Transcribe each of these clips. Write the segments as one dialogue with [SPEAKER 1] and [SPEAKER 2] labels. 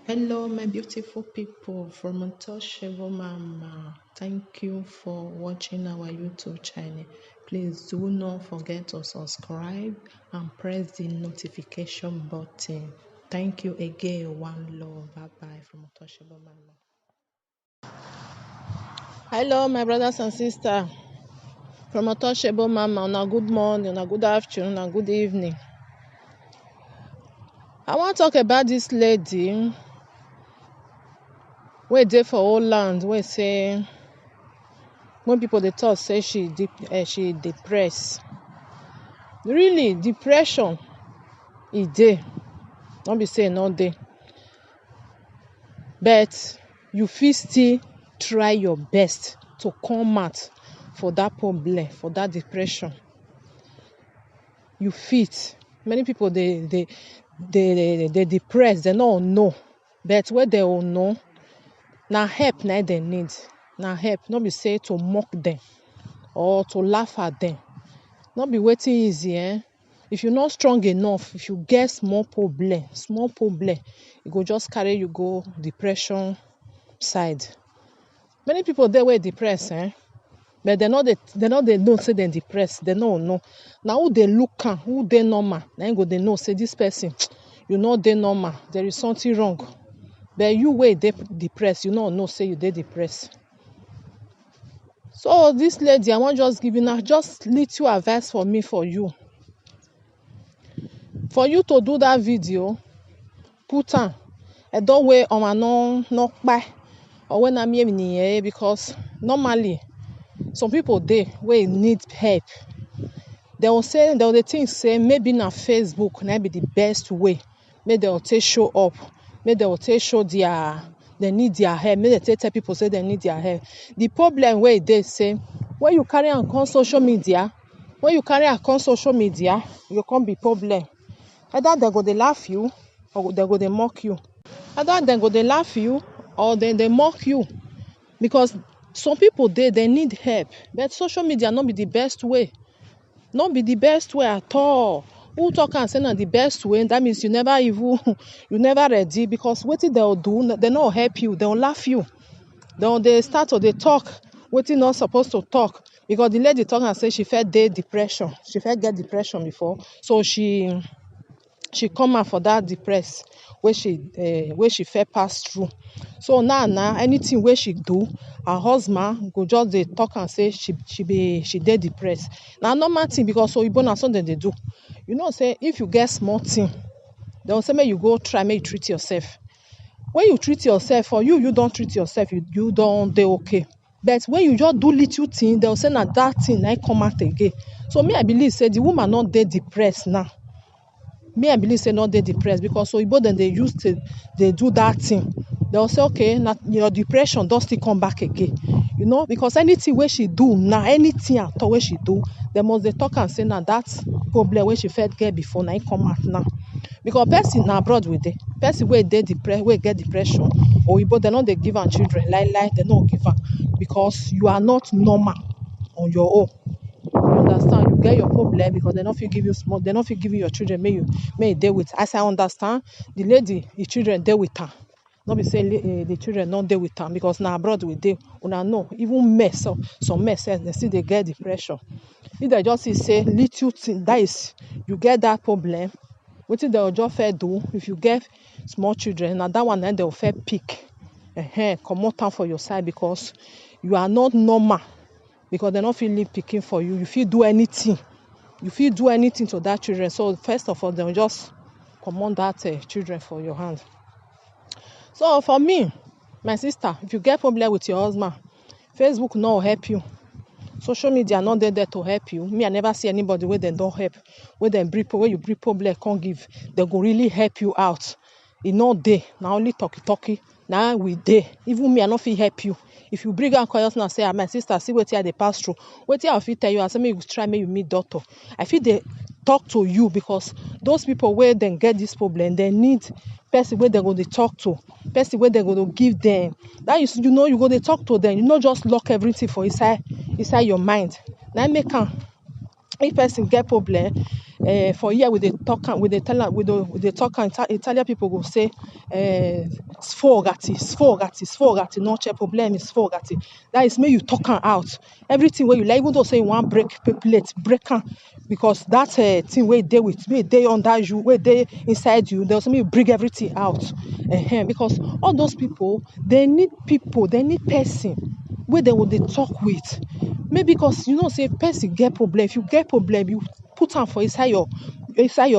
[SPEAKER 1] Hello, my beautiful people from Untouchable Mama. Thank you for watching our YouTube channel. Please do not forget to subscribe and press the notification button. Thank you again. One love. Bye bye from Untouchable Mama.
[SPEAKER 2] Hello, my brothers and sisters from Untouchable Mama. Una good morning, una good afternoon, and good evening. I wan talk about this lady wey dey for Holland wey say when people dey talk say she depressed. Really, depression e dey, no be say e no dey, but you fit still try your best to come out for that problem, for that depression. You fit. Many people dey depressed, they no know, but when they will know, na help na dem need. Na help, no be say to mock them or to laugh at them. No be wetin easy. If you not strong enough, if you get small problem, e go just carry you go depression side. Many people dey wey depressed, but they no dey know say dem depressed. They no know. Na who dey look am, who dey normal, na im go dey know say this person you no dey normal, there is something wrong. But you wey dey depressed, you no know say you dey depressed. So this lady, I wan just give una just little advice for me, for you to do that video, put am edo wey oma no kpai or when na me nìyẹn, because normally some people dey wey need help. They will dey think say maybe na Facebook na be the best way make dem take show up, make dem take show they need their help, make dem take tell people say they need their help. The problem wey dey say when you carry am come social media, e go come be problem. Either dem go dey laugh you or dem go dey mock you. Dem dey mock you, because some people they need help, but social media no be the best way. No be the best way at all. Who talk am say na the best way, that means you never ready, because wetin dem do, they no help you, they will laugh you. They start to dey talk wetin not supposed to talk, because the lady talk am say she get depression before, so she come out for that depressed wey she first pass through. So now anything wey she do, her husband go just dey talk am say she dey depressed. Na normal thing, because oyibo na so dem dey do. You know say if you get small thing, they will say make you go try, make you treat yourself. When you treat yourself, or you don't treat yourself, you don't dey okay. But when you just do little thing, they will say na that thing na come out again. So me, I believe say the woman not dey depressed now. I believe say not dey depressed, because oyibo dem dey use to dey do that thing. They will say okay, na your depression don still come back again. You know, because anything wey she do now, anything at all wey she do, they must dey talk and say na that problem wey she first get before na come out now. Because person na abroad with dey, person wey dey depressed, wey get depression, oyibo dem no dey give am children, like they no give am, because you are not normal on your own. You understand? You get your problem, because they no fit give you small, they no fit give you your children, may you dey with. As I understand, the lady, the children dey with her. No be say the children not dey with her, because na abroad we dey. Una know, even mess, some mess, they still dey get depression. If they just see say little thing, that is, you get that problem, wetin they will just fair do, if you get small children, na that one then they will fair pick. Comot am for your side, because you are not normal, because they no fit leave pikin for you. You fit do anything. You fit do anything to that children. So first of all, they will just comot that children for your hand. So for me, my sister, if you get problem with your husband, Facebook no help you. Social media not there to help you. Me, I never see anybody where they don't help. Where you bring problem, can't give. They go really help you out. E not there. Now only talky. Now we there. Even me, I not fit help you. If you bring out call and say, my sister, see what they pass through. What I fit tell you, I say, make you try, make you meet doctor. I feel they talk to you, because those people where they get this problem, they need person where they go to talk to, person where they go to give them. That is, you go to talk to them. You not just lock everything for inside your mind. Now make if person get problem, for here we dey talk am, we dey tell am, we dey talk am. Italian people go say, sfogati, non c'è problemi, sfogati. That is, make you talk am out. Everything wey you like, even though say you wan break plate, break am, because that thing wey dey under you, wey dey inside you, dey also make you bring everything out. Because all those people need person wey dem go dey talk with. Maybe because you know say person get problem. If you get problem, you put am for inside your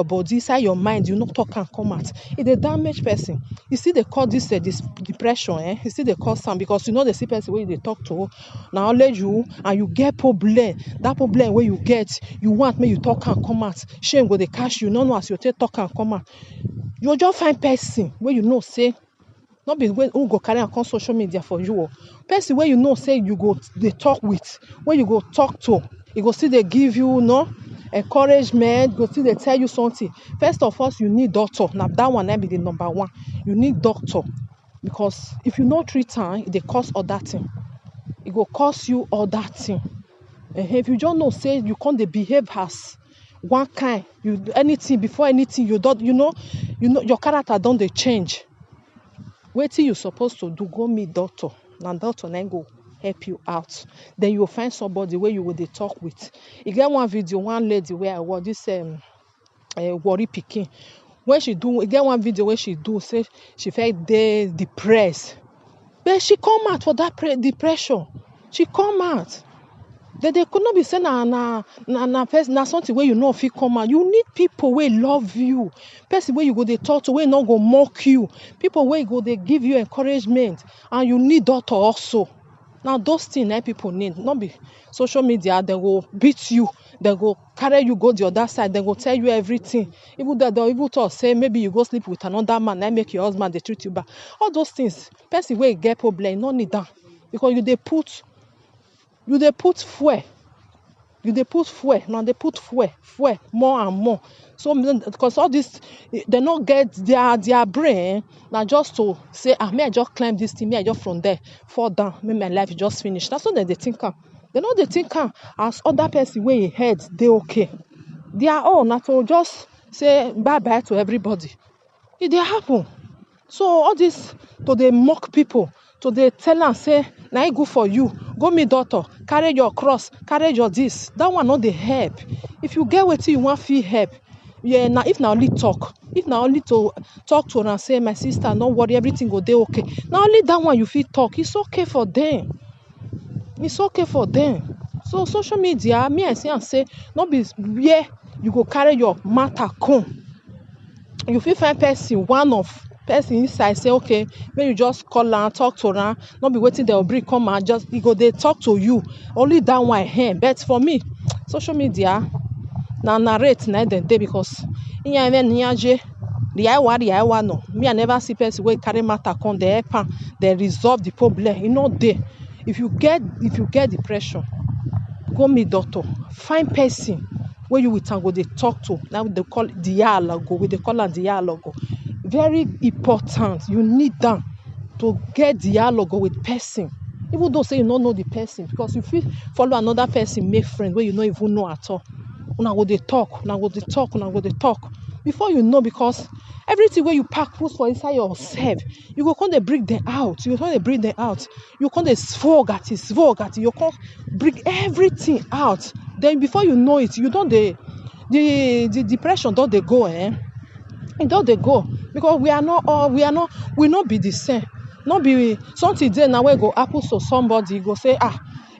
[SPEAKER 2] body, inside your mind, you no talk am come out. E dey damage person. You see, they call this depression. You see, they call am, because you know, they see person wey you dey talk to, na only you, and you get problem. That problem wey you get, you want make you talk am come out. Shame go dey catch you. No know as you take talk am come out. You just find person wey you know say, not be who go carry am come social media for you. Person wey you know say you go dey talk with, wey you go talk to, e go still dey give you encouragement, go still dey tell you something. First of all, you need doctor. Now that one be the number one. You need doctor, because if you no treat am, e dey cause other thing. E go cause you other thing. If you just know say you can't dey behave as one kind, before anything you don't, you know your character don dey change. Wetin you supposed to do, go meet doctor. Na doctor na go help you out. Then you will find somebody where you will dey talk with. E get one video, one lady where I watch this worry pikin. When she do, e get one video where she do say she felt dey depressed, but she come out for that depression. She come out. They could not be saying na something where you know if you come out. You need people where love you, person where you go they talk to, where not go mock you, people where go they give you encouragement, and you need doctor also. Now those things that people need, not be social media. They will beat you, they go carry you go the other side, they go tell you everything. Even that they even talk say maybe you go sleep with another man, that make your husband they treat you bad. All those things, person where get problem, no need that, because you they put fuel. Now they put fuel more and more. So because all this, they not get their brain. Now just to say, may I just climb this thing, may I just from there fall down, may my life just finish. That's what they think. They know they think as other person where he head, they okay. They are all not to just say bye to everybody. It dey happen. So all this, to they mock people, to they tell and say, now it good for you, go meet doctor, carry your cross, carry your this. That one not the help. If you get what you want, feel help. Yeah, now if now only talk, if now only to talk to her and say, my sister, don't worry, everything go dey okay. Now only that one you feel talk, it's okay for them. It's okay for them. So social media, me I say and say, not be where you go carry your matter come. You feel find person, one of person inside say, okay, when you just call her, talk to her, not be waiting they'll bring come and just you go they talk to you. Only that one. But for me, social media now narrate night and day, because me I never see person where carry matter come, they help, they resolve the problem. You know they. If you get depression, go meet doctor. Find person where you with and go they talk to. Now they call it dialogue. They call it dialogue. Very important. You need them to get dialogue with person. Even though say you don't know the person, because if you follow another person, make friend where you don't even know at all. Now go they talk. Before you know, because everything where you pack put for inside yourself, you go come they bring them out. You come they svog at it. You come bring everything out. Then before you know it, you don't the depression don't they go, It don't they go, because we not be the same. Not be something there now where go happen to somebody, go say,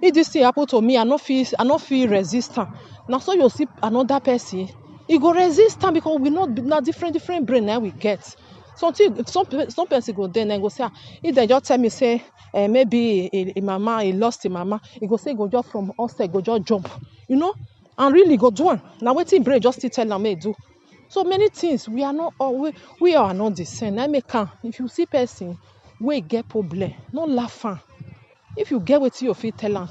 [SPEAKER 2] if this thing happen to me, I not feel resistant. Now so you see another person, you go resistant, because we not different brain now we get. Some person go there and go say, if they just tell me say maybe a mama, he lost a mama, he go say go just from outside, go just jump, and really go do one. Now waiting brain just to tell them me do. So many things we are not the same. I make if you see person we get problem, no laugh. If you get what you feel, tell am,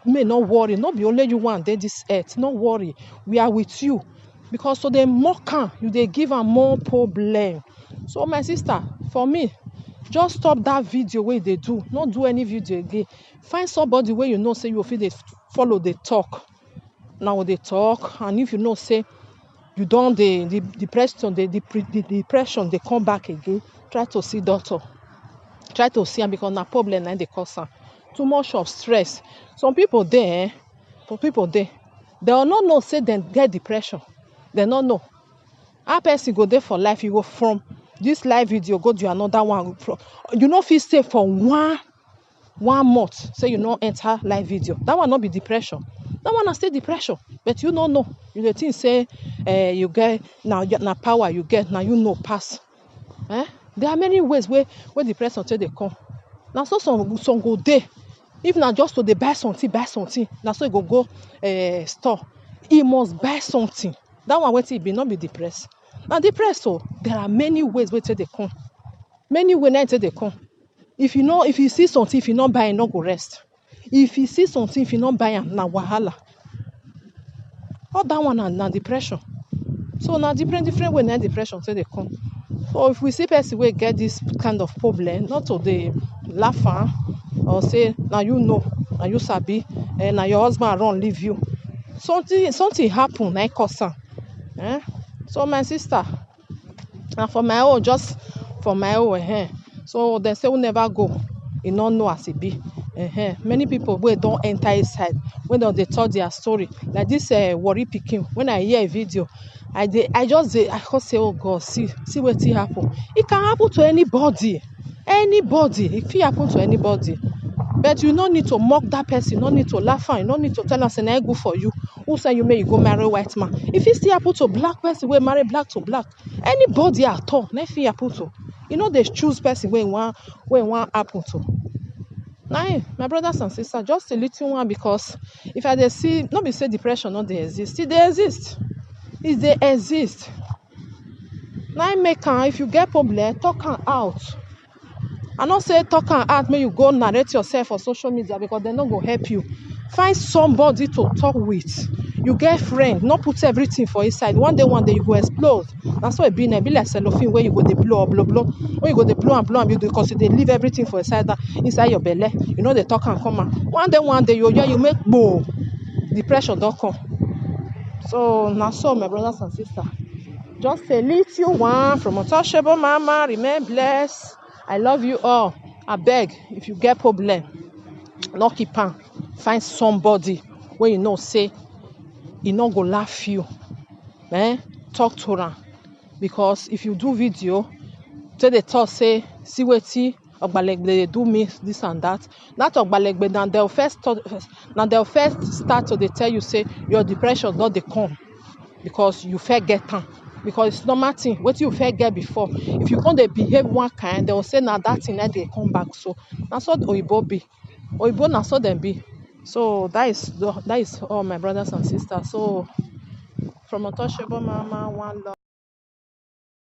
[SPEAKER 2] may not worry. Not be only you one day this earth. No worry, we are with you. Because so they mock you, they give her more problem. So my sister, for me, just stop that video where they do. Not do any video again. Find somebody where you know say you feel they follow dey talk. Now dey talk, and if you know say you don dey the depression dey come back again, try to see doctor. Try to see am because na problem na dey cause am. Too much of stress. Some people dey they will not know say dem get depression. They no know. How person go dey for life, you go from this live video go to another one. You no fit stay for one month say you no enter live video. That one not be depression. That one na still depression. But you no know. You dey think say you get na power you get, now you know pass. There are many ways where depression take dey come. Now so some go dey. If na just to dey buy something. Now so you go store. He must buy something. That one wetin e be, not be depressed. Now depressed, so there are many ways where they come. Many ways na they come. If you see something, if you not buy, no go rest. If you see something, if you not buy, na wahala. All that one na depression. So now different way na depression say they come. So if we see person wey get this kind of problem, not to dey laugh or say now you know, now you sabi, and now your husband run leave you. Something happen, na cause am. So my sister, and for my own, just for my own, so they say we never go, you don't know as it be. Many people wey don't enter inside, when they tell their story, like this worry pikin. When I hear a video, I just say, oh God, see what happen. It can happen to anybody. It fit happen to anybody. But you don't need to mock that person. You don't need to laugh. You don't need to tell us, "I go for you." Who say you may go marry white man? If it still happen to black person, we marry black to black. Anybody at all, na fit happen to. You know they choose person where one happen to. Now, my brothers and sisters, just a little one, because if I dey see, not be say depression not they exist. It they exist. If they exist. Now make am, if you get problem, talk am out. I not say talk am out, make you go narrate yourself on social media, because they not go help you. Find somebody to talk with. You get friend, not put everything for inside. One day you go explode. That's why it be like cellophane where you go dey blow. When you go dey blow and because they leave everything for inside your belly. You know they talk and come out. One day you make boom. Depression don't come. So now so my brothers and sisters, just a little one from Untouchable Mama. Remain blessed. I love you all. I beg, if you get problem, not keep on. Find somebody where you know say he not go laugh you. Talk to them. Because if you do video, tell the talk say, see wetin Ogbalegbe they do me this and that. That Ogbalegbe now they'll first start to they tell you say your depression not they come because you fair get time. Because it's normal thing. What you fair get before. If you can't they behave one kind, they will say now that thing that they come back. So that's what Oyibo be. Oyibo na so them be. So that is all my brothers and sisters. So from Untouchable Mama, one love.